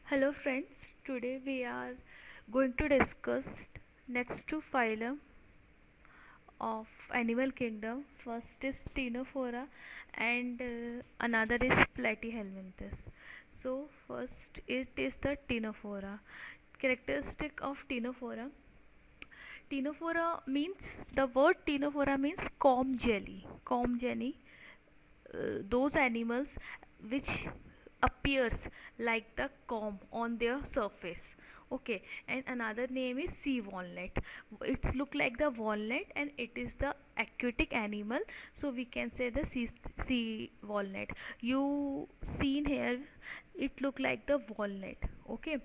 Hello friends, today we are going to discuss next two phylum of animal kingdom. First is Ctenophora and another is Platyhelminthes. So first it is the Ctenophora. Characteristic of Ctenophora. Ctenophora means the word Ctenophora means comb jelly. Comb jelly. Those animals which appears like the comb on their surface. Okay, and another name is sea walnut. It's look like the walnut and it is the aquatic animal, so we can say the sea walnut. You seen here, it look like the walnut. Okay,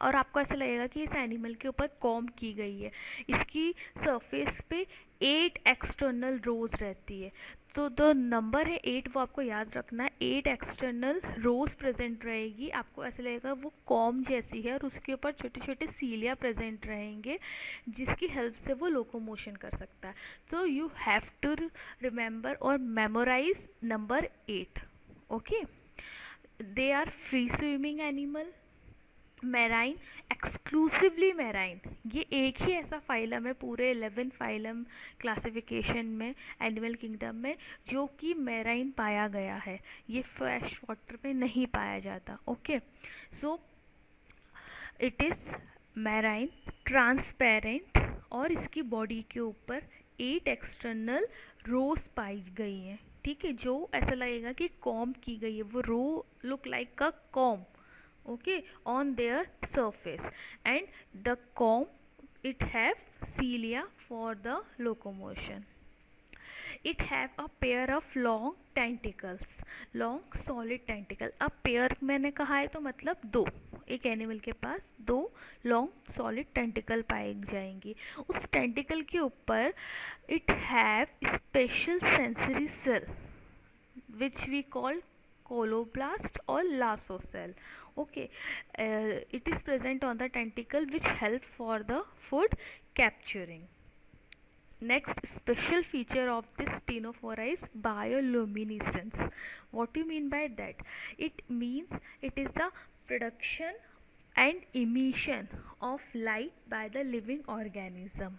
और आपको ऐसा लगेगा कि इस animal के ऊपर comb की गई है. इसकी सरफेस पे 8 एक्सटर्नल रोज रहती है. तो जो नंबर है 8 वो आपको याद रखना है. 8 एक्सटर्नल रोज प्रेजेंट रहेगी. आपको ऐसा लगेगा वो कॉम्ब जैसी है और उसके ऊपर छोटे छोटे सीलिया प्रेजेंट रहेंगे जिसकी हेल्प से वो लोकोमोशन कर सकता है. तो यू हैव टू रिमेंबर और memorise number 8. Okay, they are free swimming animal, marine, exclusively marine. ये एक ही ऐसा फाइलम है पूरे 11 फाइलम क्लासिफिकेशन में एनिमल किंगडम में जो कि मैराइन पाया गया है. ये फ्रेश वाटर में नहीं पाया जाता. Okay, so it is marine, transparent और इसकी बॉडी के ऊपर 8 एक्सटर्नल रोज पाई गई हैं. ठीक है, जो ऐसा लगेगा कि कॉम्ब की गई है. वो row look like a comb, okay, on their surface, and the comb it have cilia for the locomotion. It have a pair of long tentacles, long solid tentacle. अब पेयर मैंने कहा है तो मतलब दो. एक एनिमल के पास दो लॉन्ग सॉलिड टेंटिकल पाई जाएंगी. उस टेंटिकल के ऊपर it have special sensory cell which we call coloblast or lasso cell. Okay, it is present on the tentacle which help for the food capturing. Next special feature of this Ctenophora is bioluminescence. What do you mean by that? It means it is the production and emission of light by the living organism.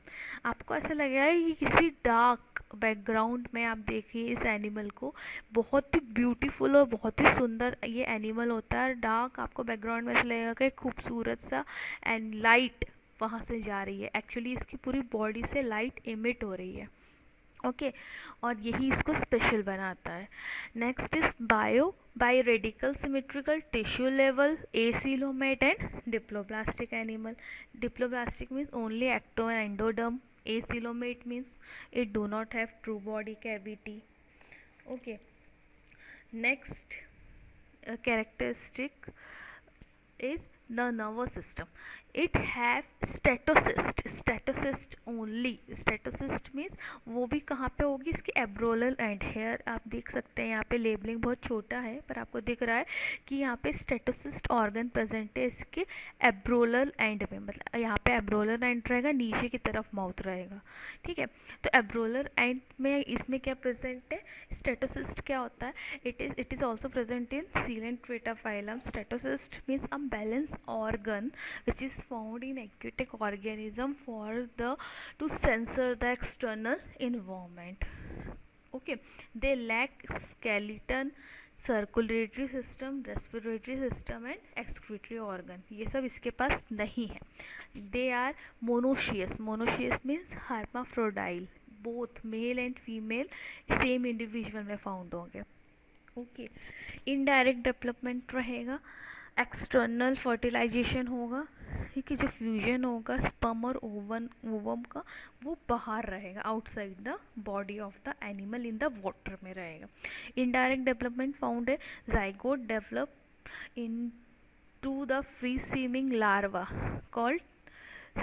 आपको ऐसा लगेगा कि किसी dark background में आप देखिए इस animal को. बहुत ही ब्यूटीफुल और बहुत ही सुंदर ये एनिमल होता है. डार्क आपको बैकग्राउंड में ऐसा लगेगा कि खूबसूरत सा एंड लाइट वहाँ से जा रही है. एक्चुअली इसकी पूरी बॉडी से लाइट इमिट हो रही है. ओके, और यही इसको स्पेशल बनाता है. Next is biradial symmetrical tissue level acoelomate and diploblastic animal. Diploblastic means only ecto and endoderm. Acoelomate means it do not have true body cavity. Okay, next characteristic is the nervous system. It have statocyst only. Statocyst means वो भी कहाँ पे होगी, इसके एब्रोलर and. Hair आप देख सकते हैं यहाँ पे लेबलिंग बहुत छोटा है पर आपको दिख रहा है कि यहाँ पे स्टेटोसिस्ट ऑर्गन प्रेजेंट है इसके एब्रोलर एंड में. मतलब यहाँ पे एब्रोलर एंड रहेगा, नीचे की तरफ माउथ रहेगा. ठीक है, तो एब्रोलर एंड में इसमें क्या प्रेजेंट है, स्टेटोसिस्ट क्या होता है. It is also present in Coelenterata phylum. Statocyst means a balance organ which is found in aquatic organism for the to censor the external environment. Okay, they lack skeleton, circulatory system, respiratory system and excretory organ. ये सब इसके पास नहीं है. They are monoecious. Monoecious means hermaphrodite. Both male and female same individual में found होंगे. Okay, indirect development रहेगा, external fertilisation होगा. ठीक है, जो फ्यूजन होगा स्पर्म और ओवम का वो बाहर रहेगा, outside the body of the animal in the water में रहेगा. इनडायरेक्ट डेवलपमेंट फाउंड है zygote develop into the free swimming larva called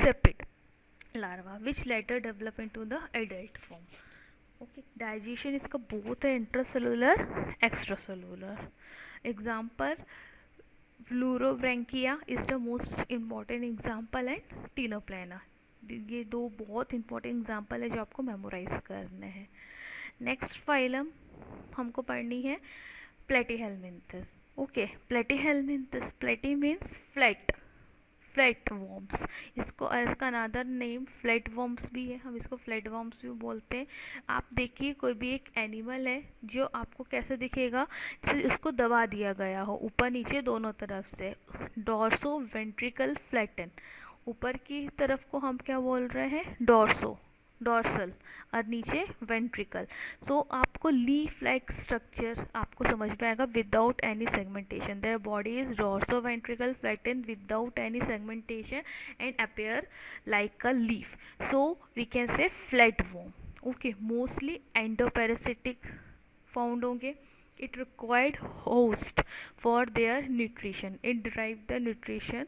cydippid larva which later develop into the adult form. Okay, digestion इसका both है intracellular extracellular. Example Pleurobrachia is the most important example and Ctenoplana. ये दो बहुत important example है जो आपको memorise करने हैं. नेक्स्ट फाइलम हमको पढ़नी है Platyhelminthes. Okay, platyhelminthes, platy means flat, flat worms, इसको इसका अनदर नेम फ्लैट वॉर्म्स भी है, हम इसको फ्लैट वॉर्म्स भी बोलते हैं। आप देखिए कोई भी एक एनिमल है जो आपको कैसे दिखेगा, जैसे उसको दबा दिया गया हो ऊपर नीचे दोनों तरफ से, डॉर्सो वेंट्रिकल फ्लैटन, ऊपर की तरफ को हम क्या बोल रहे हैं, डॉर्सो, डॉर्सल, और नीचे वेंट्रिकल। सो आपको लीफ लाइक स्ट्रक्चर आपको समझ में आएगा without any segmentation, their body is dorso ventrally flattened without any segmentation and appear like a leaf, so we can say flat worm. Okay, mostly endoparasitic found होंगे। It required host for their nutrition. It derived the nutrition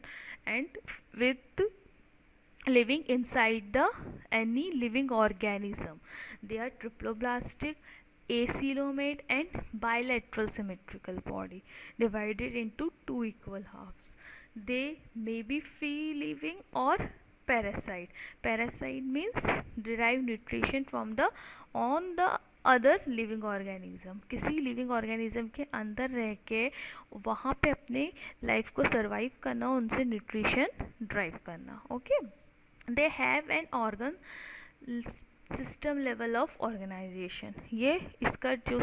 and with living inside the any living organism. They are triploblastic, acoelomate and bilateral symmetrical body divided into two equal halves. They may be free living or parasite. Parasite means derive nutrition from the on the other living organism, किसी living organism के अंदर रह के वहाँ पे अपने life को survive करना, उनसे न्यूट्रिशन ड्राइव करना। Okay, they have an organ system level of organisation, ये इसका जो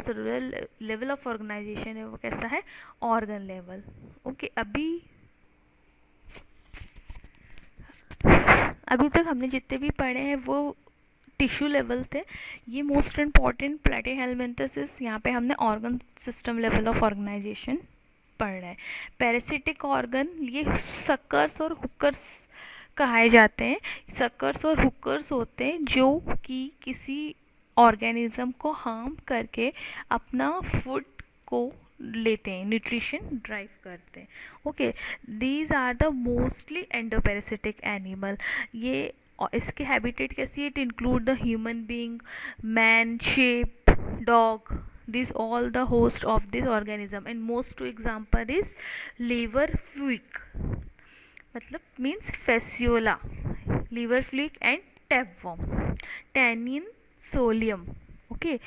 लेवल ऑफ ऑर्गेनाइजेशन है वो कैसा है, ऑर्गन लेवल। ओके, अभी तक हमने जितने भी पढ़े हैं वो टिश्यू लेवल थे। ये मोस्ट इम्पॉर्टेंट प्लेटीहेलमिंथेसिस, यहाँ पे हमने organ system level of organisation पढ़ रहे हैं। पैरासिटिक ऑर्गन, ये सकर्स और हुकर्स कहाए जाते हैं। सकर्स और हुकर्स होते हैं जो कि किसी ऑर्गेनिज्म को हार्म करके अपना फूड को लेते हैं, न्यूट्रिशन ड्राइव करते हैं। Okay, these are the mostly endoparasitic animal. ये इसके हैबिटेट कैसी है, it include the human being, man, sheep, dog, these all the host of this organism, and most two example is liver fluke, मतलब means fasciola, liver fluke and tapeworm, tannin, solium. Okay,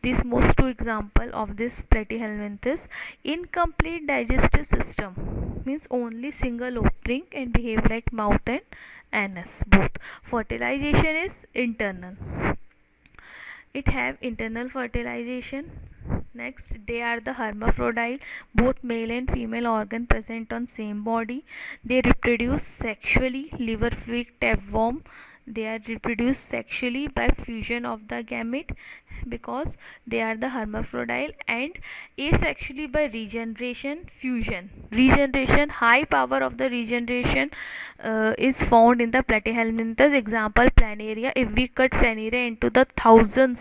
these most two example of this platyhelminthes. Incomplete digestive system means only single opening and behave like mouth and anus both. Fertilization is internal, it have internal fertilization. Next, they are the hermaphrodite, both male and female organ present on same body. They reproduce sexually, liver fluke, tapeworm. They are reproduced sexually by fusion of the gamete because they are the hermaphrodite, and asexually by regeneration, fusion. Regeneration, high power of the regeneration is found in the platyhelminthes. Example, planaria. If we cut planaria into the thousands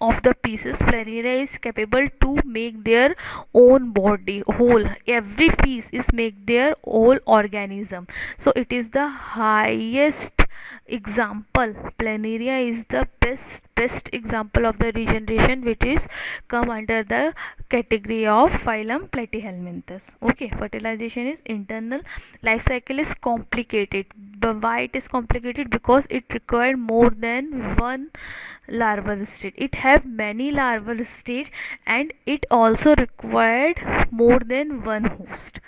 of the pieces, planaria is capable to make their own body whole. Every piece is make their whole organism. So it is the highest example. Planaria is the best example of the regeneration which is come under the category of phylum Platyhelminthes. Okay, fertilization is internal. Life cycle is complicated. Why it is complicated? Because it required more than one larval stage. It have many larval stage and it also required more than one host.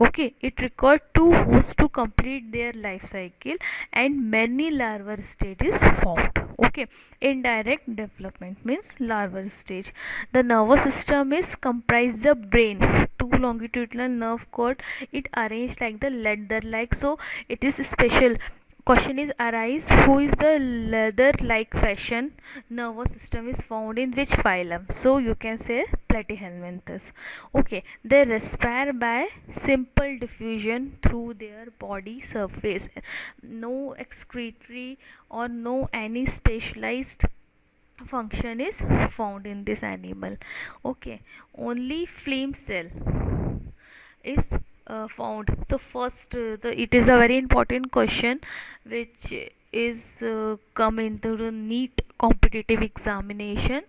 Okay, it required two hosts to complete their life cycle and many larval stages formed. Okay, indirect development means larval stage. The nervous system is comprised the brain, two longitudinal nerve cord, it arranged like the ladder like, so it is special. Question is arise, who is the leather like fashion nervous system is found in which phylum? So you can say Platyhelminthes. Okay, they respire by simple diffusion through their body surface, no excretory or no any specialized function is found in this animal. Okay, only phlegm cell is found. So first, it is a very important question which is come into the NEET competitive examination.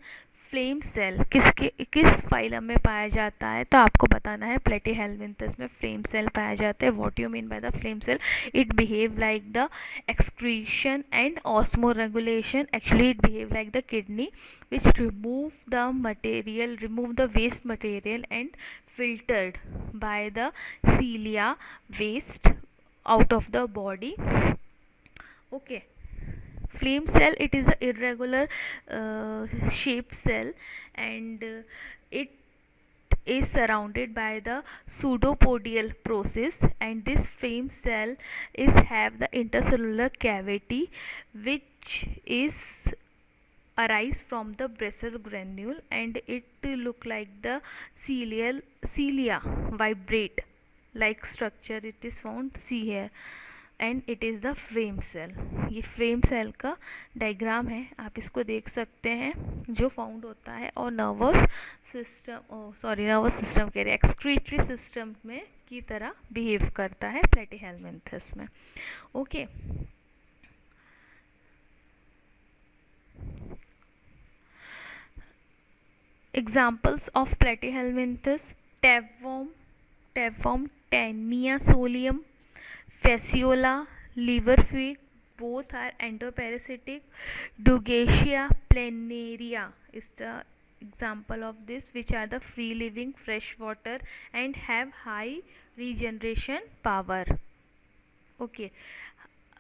Flame cell किस phylum में पाया जाता है, तो आपको बताना है प्लेटीहेलमिंथस में फ्लेम सेल पाया जाता है. What you mean by the flame cell? It behave like the excretion and osmoregulation. Actually it behave like the kidney which remove the waste material and filtered by the cilia waste out of the body. Okay. Flame cell, it is an irregular shaped cell, and it is surrounded by the pseudopodial process, and this flame cell is have the intercellular cavity which is arise from the basal granule, and it look like the cilia vibrate like structure it is found, see here, and it is the frame cell. ये frame cell का diagram है, आप इसको देख सकते हैं, जो found होता है और नर्वस सिस्टम कह रहे एक्सक्रीटरी सिस्टम में की तरह बिहेव करता है प्लेटीहेलमिन्थस में। Okay, examples of Platyhelminthes: tapeworm, Taenia solium, Fasciola, liver fig, both are endoparasitic. Dugetia planaria is the example of this, which are the free living freshwater and have high regeneration power. Okay.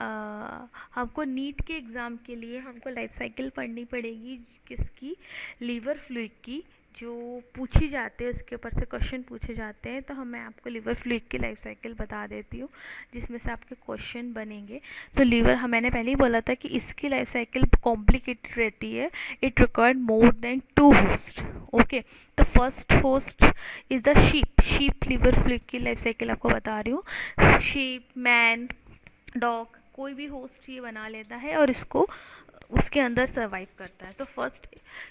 हमको NEET के exam के लिए हमको life cycle पढ़नी पड़ेगी, किसकी, liver fluke की, जो पूछी जाते हैं, उसके ऊपर से क्वेश्चन पूछे जाते हैं। तो मैं आपको लीवर फ्लूइड की लाइफ साइकिल बता देती हूँ, जिसमें से आपके क्वेश्चन बनेंगे। तो लीवर, मैंने पहले ही बोला था कि इसकी लाइफ साइकिल कॉम्प्लिकेटेड रहती है। It required more than 2 host. Okay, तो first host is the sheep liver fluke की लाइफ साइकिल आपको बता रही हूँ। शीप, मैन, डॉग, कोई भी होस्ट ये बना लेता है और इसको उसके अंदर सर्वाइव करता है। तो first,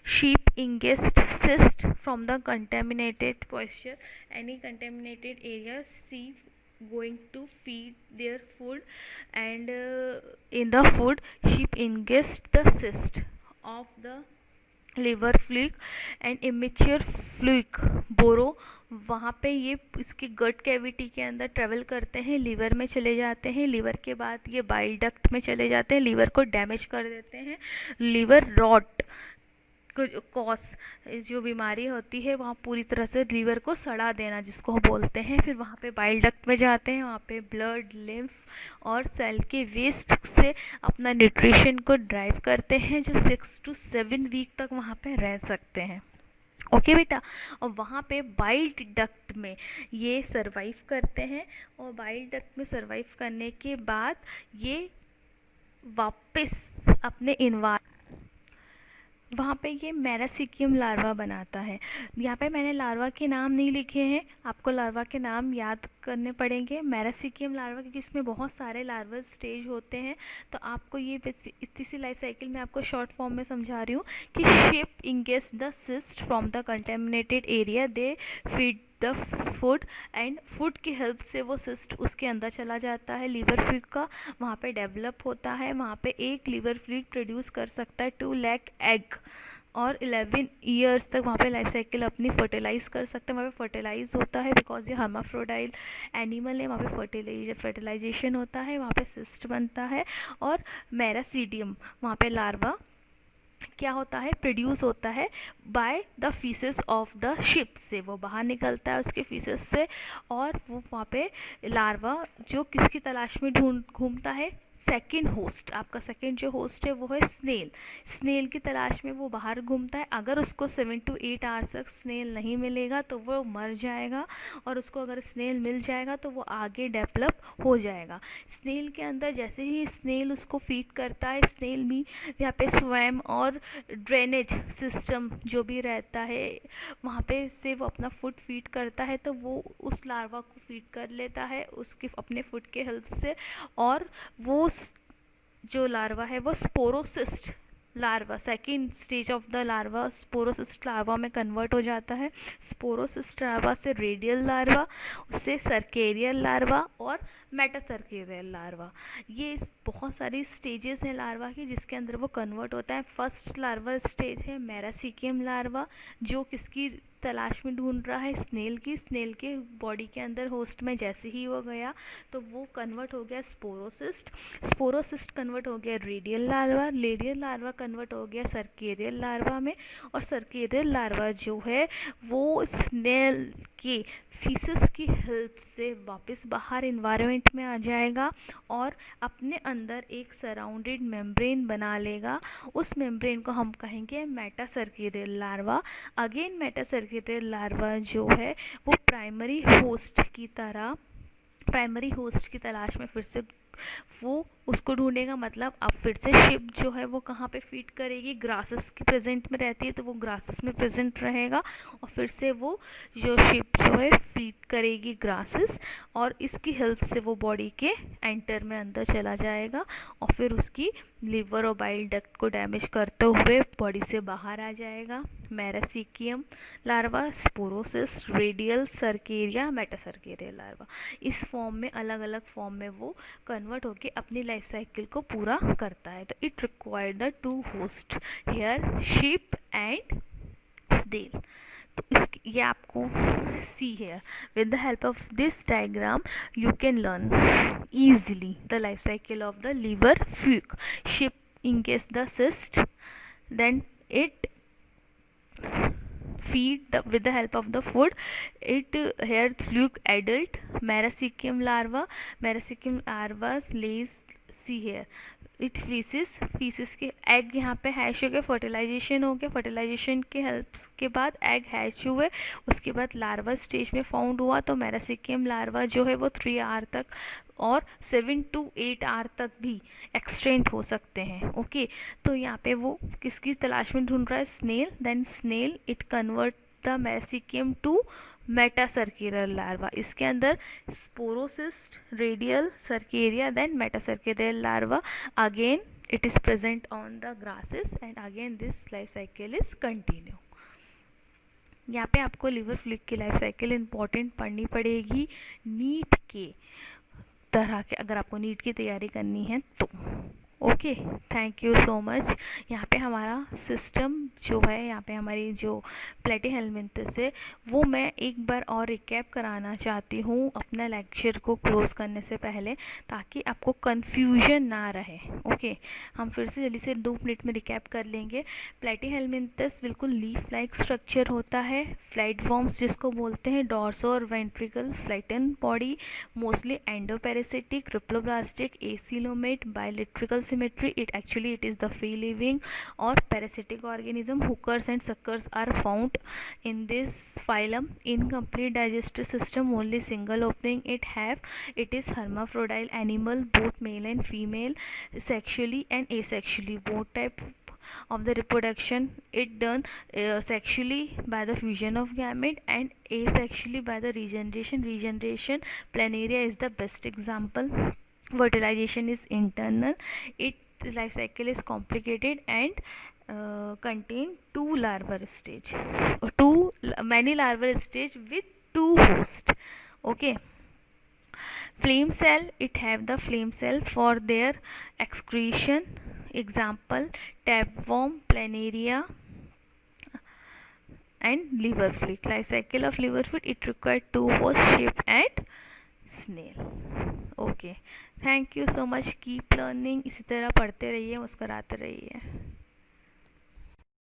sheep ingest cyst from the contaminated posture, any contaminated area, sheep going to feed their food, and in the food sheep ingest the cyst of the liver fluid and immature fluid बोरो, वहाँ पे ये इसके गट cavity के अंदर travel करते हैं, liver में चले जाते हैं, लीवर के बाद ये बाइल डक्ट में चले जाते हैं, लीवर को डैमेज कर देते हैं। लीवर रॉट कॉस जो बीमारी होती है, वहाँ पूरी तरह से लीवर को सड़ा देना जिसको बोलते हैं। फिर वहाँ पे बाइल डक्ट में जाते हैं, वहाँ पे ब्लड, लिम्फ और सेल के वेस्ट से अपना न्यूट्रिशन को ड्राइव करते हैं, जो 6 to 7 वीक तक वहाँ पे रह सकते हैं। ओके बेटा, और वहाँ पे बाइल डक्ट में ये सरवाइव करते हैं, और बाइल डक्ट में सरवाइव करने के बाद ये वापस अपने वहाँ पे ये मेरासिकियम लार्वा बनाता है। यहाँ पे मैंने लार्वा के नाम नहीं लिखे हैं, आपको लार्वा के नाम याद करने पड़ेंगे। मेरासिकियम लार्वा, क्योंकि इसमें बहुत सारे लार्वा स्टेज होते हैं, तो आपको ये इतनी सी लाइफ साइकिल में आपको शॉर्ट फॉर्म में समझा रही हूँ कि sheep ingest the cyst from the contaminated area, they feed the food, and food की हेल्प से वो सिस्ट उसके अंदर चला जाता है लीवर फ्लूइड का, वहाँ पे डेवलप होता है। वहाँ पे एक लीवर फ्लूइड प्रोड्यूस कर सकता है 2 लाख एग, और 11 ईयर्स तक वहाँ पे लाइफ साइकिल अपनी फर्टिलाइज कर सकते हैं। वहाँ पे फर्टिलाइज होता है बिकॉज ये हर्माफ्रोडाइट एनिमल है, वहाँ पे फर्टिलाइजेशन होता है, वहाँ पे सिस्ट बनता है, और मेरासीडियम वहाँ पे लार्वा क्या होता है, प्रोड्यूस होता है by the faeces of the ship से, वो बाहर निकलता है उसके फीसेस से, और वो वहाँ पे लार्वा जो किसकी तलाश में घूमता है, सेकेंड होस्ट, आपका सेकेंड जो होस्ट है वो है स्नेल की तलाश में वो बाहर घूमता है। अगर उसको 7 to 8 आवर्स तक स्नेल नहीं मिलेगा तो वो मर जाएगा, और उसको अगर स्नेल मिल जाएगा तो वो आगे डेवलप हो जाएगा। स्नेल के अंदर जैसे ही स्नेल उसको फीड करता है, स्नेल भी यहाँ पे स्वैम और ड्रेनेज सिस्टम जो भी रहता है वहाँ पे से वो अपना फूड फीड करता है, तो वो उस लार्वा को फीड कर लेता है उसके अपने फूड के हेल्प से, और वो जो लार्वा है वो sporocyst larva, second stage of the larva sporocyst larva में कन्वर्ट हो जाता है। स्पोरोसिस्ट लार्वा से रेडियल लार्वा, उससे सर्केरियल लार्वा और मेटासर्केरियल लार्वा, ये बहुत सारी स्टेजेस हैं लार्वा की जिसके अंदर वो कन्वर्ट होता है। फर्स्ट लार्वा स्टेज है मेरासिकियम लार्वा, जो किसकी तलाश में ढूंढ रहा है स्नेल की। स्नेल के बॉडी के अंदर होस्ट में जैसे ही वो गया तो वो कन्वर्ट हो गया स्पोरोसिस्ट। स्पोरोसिस्ट कन्वर्ट हो गया radial larva. Radial larva convert हो गया सर्केरियल लार्वा में। और सर्केरियल लार्वा जो है वो स्नेल के फीसस की हेल्प से वापस बाहर इन्वायरमेंट में आ जाएगा और अपने अंदर एक सराउंडेड मेम्ब्रेन बना लेगा। उस मेम्ब्रेन को हम कहेंगे मेटासर्केरियल लार्वा। अगेन मेटासर्केरियल लार्वा जो है वो प्राइमरी होस्ट की तलाश में फिर से वो उसको ढूंढेगा। मतलब अब फिर से शिप जो है वो कहाँ पे फीड करेगी, ग्रासेस की प्रेजेंट में रहती है तो वो ग्रासेस में प्रेजेंट रहेगा और फिर से वो जो शिप जो है फीड करेगी ग्रासेस और इसकी हेल्प से वो बॉडी के एंटर में अंदर चला जाएगा और फिर उसकी लिवर और बाइल डक्ट को डैमेज करते हुए बॉडी से बाहर आ जाएगा। मेरासिकियम larva, sporocyst, radial, cercaria, मेटासर्केरियल larva, इस फॉर्म में अलग अलग फॉर्म में वो कन्वर्ट होके अपनी लाइफ साइकिल को पूरा करता है। तो it required the two host here, sheep and snail. तो ये आपको सी है। With the help of this diagram you can learn easily the life cycle of the liver fluke. Ship engages the cyst, then it with the help of the food. It here fluke adult Marasikium larva. Marasikium larva lays, see here, it faeces के egg यहाँ पे hash हो गए, fertilisation हो गया, fertilisation के help के बाद एग हैच हुए, उसके बाद लार्वा स्टेज में फाउंड हुआ। तो मेरासिकियम लार्वा जो है वो 3 आवर तक और 7 to 8 आवर तक भी एक्सटेंड हो सकते हैं। ओके, तो यहाँ पे वो किसकी तलाश में ढूंढ रहा है, snail. Then snail it convert the miracidium to metacercarial larva. इसके अंदर sporocyst, redia, cercaria, then metacercarial larva. Again it is present on the grasses and again this life cycle is continue. यहाँ पे आपको लिवर फ्लूक की life cycle important पढ़नी पड़ेगी NEET के तरह के, अगर आपको नीट की तैयारी करनी है तो। Okay, thank you so much. यहाँ पे हमारा सिस्टम जो है, यहाँ पे हमारी जो प्लेटीहेल्मिन्थस है वो मैं एक बार और रिकैप कराना चाहती हूँ अपना लेक्चर को क्लोज करने से पहले, ताकि आपको कन्फ्यूजन ना रहे। ओके, हम फिर से जल्दी से 2 मिनट में रिकैप कर लेंगे। प्लेटीहेल्मिन्थस बिल्कुल लीफ लाइक स्ट्रक्चर होता है। फ्लाइट वॉर्म्स जिसको बोलते हैं, डॉर्सो और ventrally flattened body, mostly endoparasitic, triploblastic, acoelomate, bilaterally symmetry. It is the free living or parasitic organism. Hookers and suckers are found in this phylum. Incomplete digestive system, only single opening it have. It is hermaphrodite animal, both male and female, sexually and asexually, both type of the reproduction. It done sexually by the fusion of gamete and asexually by the regeneration. Planaria is the best example. Fertilization is internal. Its life cycle is complicated and contain many larval stage with 2 hosts. Okay. Flame cell, it have the flame cell for their excretion. Example, tapeworm, planaria and liver fluke. Life cycle of liver fluke, it required 2 hosts, ship and snail. Okay, thank you so much. Keep learning, इसी तरह पढ़ते रहिए, मुस्कुराते रहिए।